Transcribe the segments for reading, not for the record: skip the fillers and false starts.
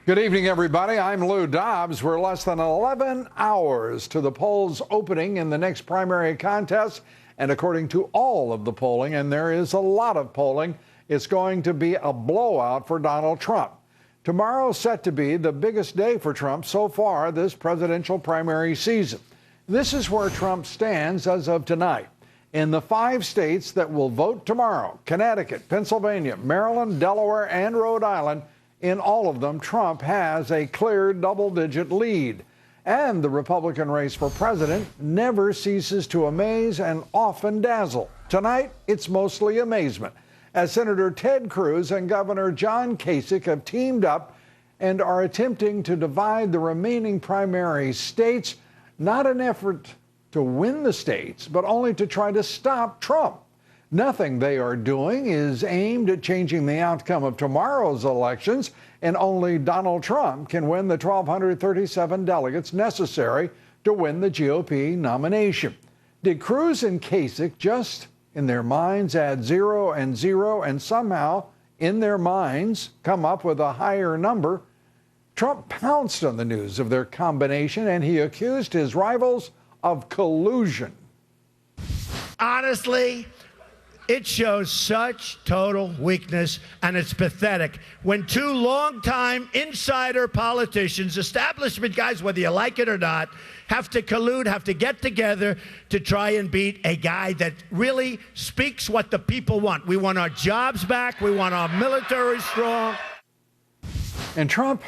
Good evening, everybody. I'm Lou Dobbs. We're less than 11 hours to the polls opening in the next primary contest. And according to all of the polling, and there is a lot of polling, it's going to be a blowout for Donald Trump. Tomorrow's set to be the biggest day for Trump so far this presidential primary season. This is where Trump stands as of tonight. In the 5 states that will vote tomorrow, Connecticut, Pennsylvania, Maryland, Delaware, and Rhode Island, in all of them, Trump has a clear double-digit lead. And the Republican race for president never ceases to amaze and often dazzle. Tonight, it's mostly amazement, as Senator Ted Cruz and Governor John Kasich have teamed up and are attempting to divide the remaining primary states, not an effort to win the states, but only to try to stop Trump. Nothing they are doing is aimed at changing the outcome of tomorrow's elections, and only Donald Trump can win the 1,237 delegates necessary to win the GOP nomination. Did Cruz and Kasich just, in their minds, add 0 and 0 and somehow, in their minds, come up with a higher number? Trump pounced on the news of their combination, and he accused his rivals of collusion. Honestly, it shows such total weakness, and it's pathetic when 2 longtime insider politicians, establishment guys, whether you like it or not, have to collude, have to get together to try and beat a guy that really speaks what the people want. We want our jobs back. We want our military strong. And Trump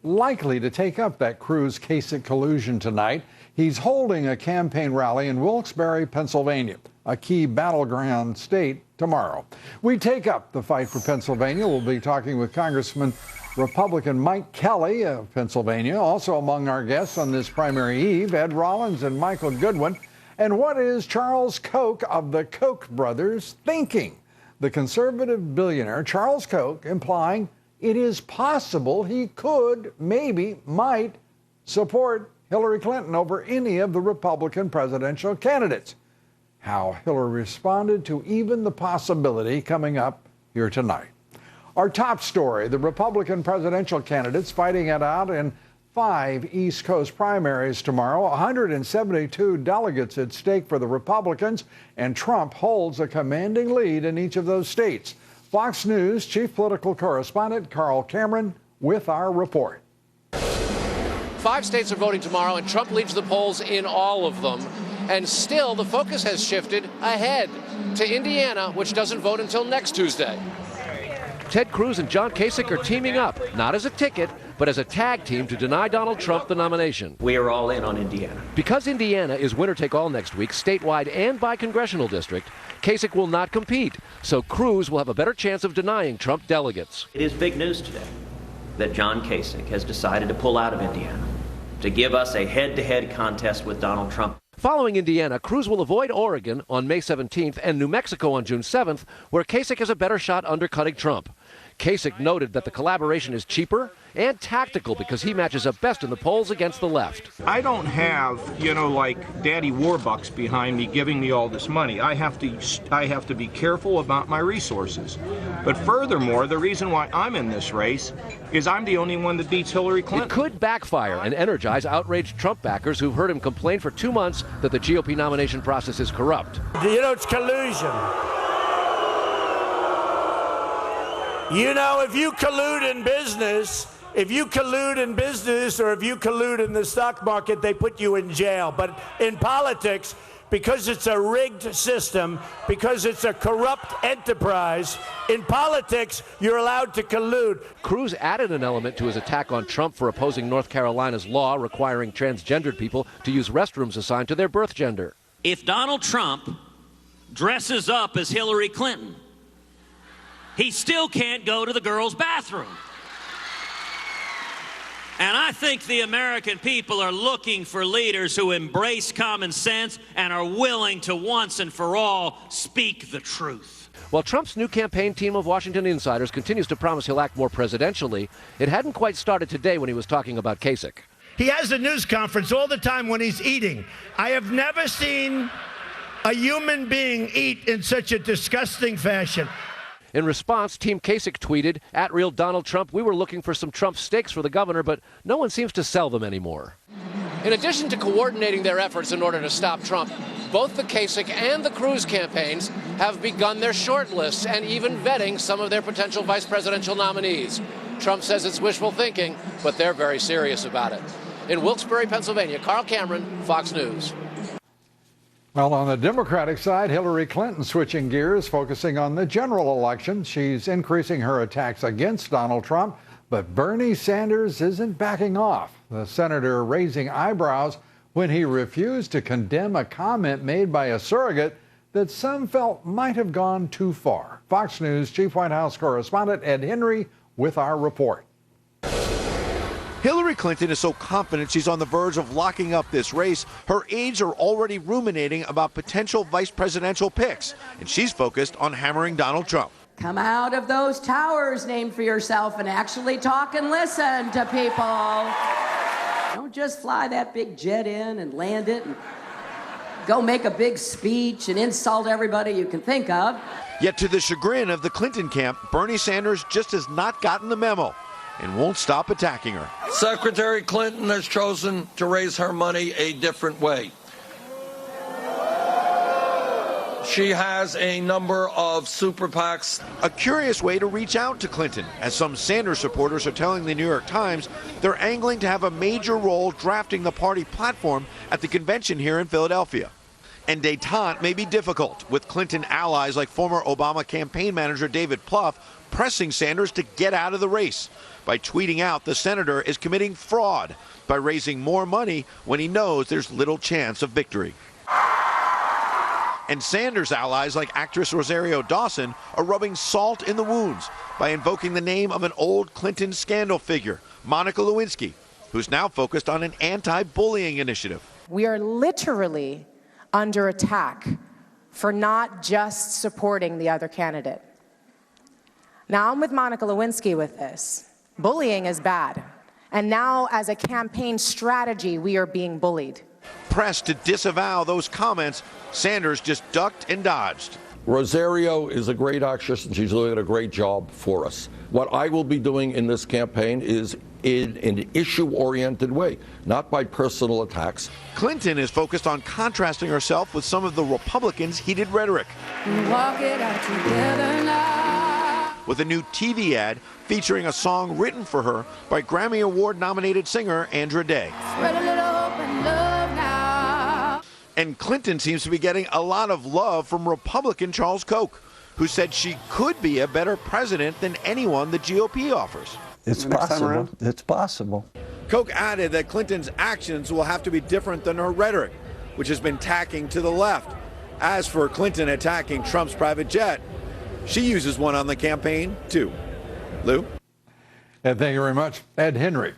likely to take up that Cruz-Kasich collusion tonight. He's holding a campaign rally in Wilkes-Barre, Pennsylvania, a key battleground state, tomorrow. We take up the fight for Pennsylvania. We'll be talking with Congressman Republican Mike Kelly of Pennsylvania. Also among our guests on this primary eve, Ed Rollins and Michael Goodwin. And what is Charles Koch of the Koch brothers thinking? The conservative billionaire Charles Koch implying it is possible he could, maybe, might support Hillary Clinton over any of the Republican presidential candidates. How Hillary responded to even the possibility coming up here tonight. Our top story, the Republican presidential candidates fighting it out in 5 East Coast primaries tomorrow. 172 delegates at stake for the Republicans, and Trump holds a commanding lead in each of those states. Fox News chief political correspondent Carl Cameron with our report. 5 states are voting tomorrow, and Trump leads the polls in all of them. And still, the focus has shifted ahead to Indiana, which doesn't vote until next Tuesday. Ted Cruz and John Kasich are teaming up, not as a ticket, but as a tag team to deny Donald Trump the nomination. We are all in on Indiana. Because Indiana is winner-take-all next week, statewide and by congressional district, Kasich will not compete, so Cruz will have a better chance of denying Trump delegates. It is big news today that John Kasich has decided to pull out of Indiana to give us a head-to-head contest with Donald Trump. Following Indiana, Cruz will avoid Oregon on May 17th and New Mexico on June 7th, where Kasich has a better shot undercutting Trump. Kasich noted that the collaboration is cheaper and tactical because he matches up best in the polls against the left. I don't have, like Daddy Warbucks behind me giving me all this money. I have to be careful about my resources. But furthermore, the reason why I'm in this race is I'm the only one that beats Hillary Clinton. It could backfire and energize outraged Trump backers who've heard him complain for 2 months that the GOP nomination process is corrupt. It's collusion. If you collude in business, or if you collude in the stock market, they put you in jail. But in politics, because it's a rigged system, because it's a corrupt enterprise, in politics, you're allowed to collude. Cruz added an element to his attack on Trump for opposing North Carolina's law requiring transgendered people to use restrooms assigned to their birth gender. If Donald Trump dresses up as Hillary Clinton, he still can't go to the girls' bathroom. And I think the American people are looking for leaders who embrace common sense and are willing to once and for all speak the truth. While Trump's new campaign team of Washington insiders continues to promise he'll act more presidentially, it hadn't quite started today when he was talking about Kasich. He has a news conference all the time when he's eating. I have never seen a human being eat in such a disgusting fashion. In response, Team Kasich tweeted, @RealDonaldTrump, we were looking for some Trump steaks for the governor, but no one seems to sell them anymore. In addition to coordinating their efforts in order to stop Trump, both the Kasich and the Cruz campaigns have begun their short lists and even vetting some of their potential vice presidential nominees. Trump says it's wishful thinking, but they're very serious about it. In Wilkes-Barre, Pennsylvania, Carl Cameron, Fox News. Well, on the Democratic side, Hillary Clinton switching gears, focusing on the general election. She's increasing her attacks against Donald Trump, but Bernie Sanders isn't backing off. The senator raising eyebrows when he refused to condemn a comment made by a surrogate that some felt might have gone too far. Fox News Chief White House correspondent Ed Henry with our report. Hillary Clinton is so confident she's on the verge of locking up this race, her aides are already ruminating about potential vice presidential picks, and she's focused on hammering Donald Trump. Come out of those towers named for yourself and actually talk and listen to people. Don't just fly that big jet in and land it and go make a big speech and insult everybody you can think of. Yet to the chagrin of the Clinton camp, Bernie Sanders just has not gotten the memo and won't stop attacking her. Secretary Clinton has chosen to raise her money a different way. She has a number of super PACs. A curious way to reach out to Clinton, as some Sanders supporters are telling the New York Times they're angling to have a major role drafting the party platform at the convention here in Philadelphia. And détente may be difficult, with Clinton allies like former Obama campaign manager David Plouffe pressing Sanders to get out of the race by tweeting out the senator is committing fraud by raising more money when he knows there's little chance of victory. And Sanders allies like actress Rosario Dawson are rubbing salt in the wounds by invoking the name of an old Clinton scandal figure, Monica Lewinsky, who's now focused on an anti-bullying initiative. We are literally under attack for not just supporting the other candidate. Now, I'm with Monica Lewinsky with this. Bullying is bad. And now, as a campaign strategy, we are being bullied. Pressed to disavow those comments, Sanders just ducked and dodged. Rosario is a great actress, and she's doing a great job for us. What I will be doing in this campaign is in an issue-oriented way, not by personal attacks. Clinton is focused on contrasting herself with some of the Republicans' heated rhetoric. Walk it out together now. With a new TV ad featuring a song written for her by Grammy Award-nominated singer Andra Day. Spread a little hope and love now. And Clinton seems to be getting a lot of love from Republican Charles Koch, who said she could be a better president than anyone the GOP offers. It's possible. It's possible. Koch added that Clinton's actions will have to be different than her rhetoric, which has been tacking to the left. As for Clinton attacking Trump's private jet, she uses one on the campaign, too. Lou? And thank you very much, Ed Henry.